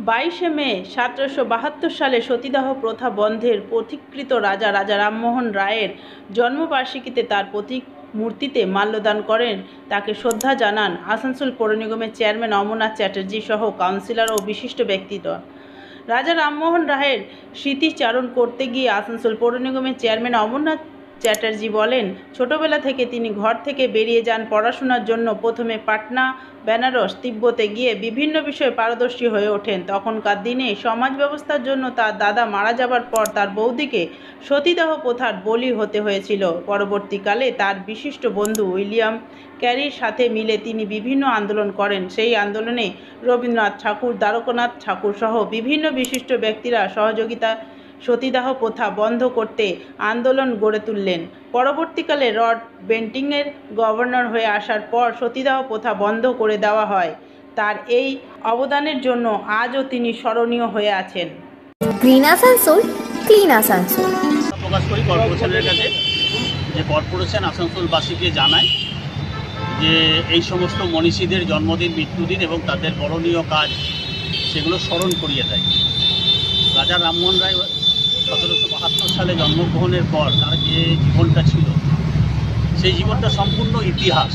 22শে মে 1772 সালে সতীদাহ প্রথা বন্ধের পথিকৃত রাজা রামমোহন রায়ের জন্মবার্ষিকীতে তার মূর্তিতে মাল্যদান করেন। তাকে শ্রদ্ধা জানান আসানসোল পৌর নিগমের চেয়ারম্যান অমরনাথ চ্যাটার্জি সহ কাউন্সিলর ও বিশিষ্ট ব্যক্তিত্ব। রাজা রামমোহন রায়ের স্মৃতিচারণ করতে গিয়ে আসানসোল পৌর নিগমের চেয়ারম্যান অমরনাথ চ্যাটার্জি বলেন, ছোটবেলা থেকে তিনি ঘর থেকে বেরিয়ে যান পড়াশোনার জন্য। প্রথমে পাটনা, বেনারস, তিব্বতে গিয়ে বিভিন্ন বিষয়ে পারদর্শী হয়ে ওঠেন। তখনকার দিনে সমাজ ব্যবস্থার জন্য তার দাদা মারা যাবার পর তার বৌদিকে সতীদাহ প্রথার বলি হতে হয়েছিল। পরবর্তীকালে তার বিশিষ্ট বন্ধু উইলিয়াম ক্যারির সাথে মিলে তিনি বিভিন্ন আন্দোলন করেন। সেই আন্দোলনে রবীন্দ্রনাথ ঠাকুর, দ্বারকানাথ ঠাকুর সহ বিভিন্ন বিশিষ্ট ব্যক্তিরা সহযোগিতা সতীদাহ প্রথা বন্ধ করতে আন্দোলন গড়ে তুললেন। পরবর্তীকালে লর্ড বেন্টিংয়ের গভর্নর হয়ে আসার পর সতীদাহ প্রথা বন্ধ করে দেওয়া হয়। তার এই অবদানের জন্য আজও তিনি স্মরণীয় হয়ে আছেন। Green Asansol, clean Asansol. প্রকাশ করি কর্পোরেশনের কাছে যে কর্পোরেশন আসানসোলবাসীকে জানায় যে এই সমস্ত মনীষীদের জন্মদিন, মৃত্যুদিন এবং তাদের বরণীয় কাজ সেগুলো স্মরণ করিয়ে দেয়। রাজা রামমোহন রায় 1772 সালে জন্মগ্রহণের পর তার যে জীবনটা ছিল সেই জীবনটা সম্পূর্ণ ইতিহাস।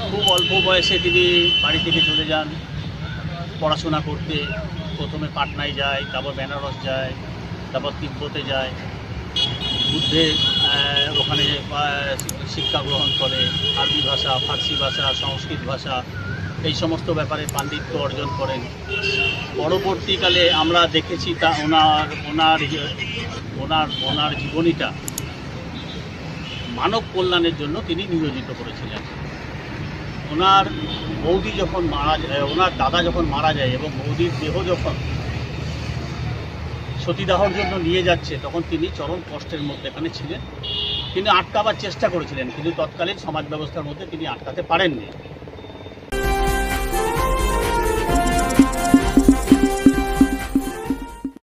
খুব অল্প বয়সে তিনি বাড়ি থেকে চলে যান পড়াশোনা করতে। প্রথমে পাটনায় যায়, তারপর বেনারস যায়, তারপর তিব্বতে যায়, বুদ্ধের ওখানে শিক্ষা গ্রহণ করে। আরবি ভাষা, ফার্সি ভাষা, সংস্কৃত ভাষা এই সমস্ত ব্যাপারে পাণ্ডিত্য অর্জন করেন। পরবর্তীকালে আমরা দেখেছি তা ওনার জীবনীটা মানব কল্যাণের জন্য তিনি নিয়োজিত করেছিলেন। ওনার বৌদি যখন ওনার দাদা যখন মারা যায় এবং বৌদির দেহ যখন সতীদাহর জন্য নিয়ে যাচ্ছে তখন তিনি চরম কষ্টের মধ্যে এখানে ছিলেন। তিনি আটকাবার চেষ্টা করেছিলেন কিন্তু তৎকালীন সমাজ ব্যবস্থার মধ্যে তিনি আটকাতে পারেননি।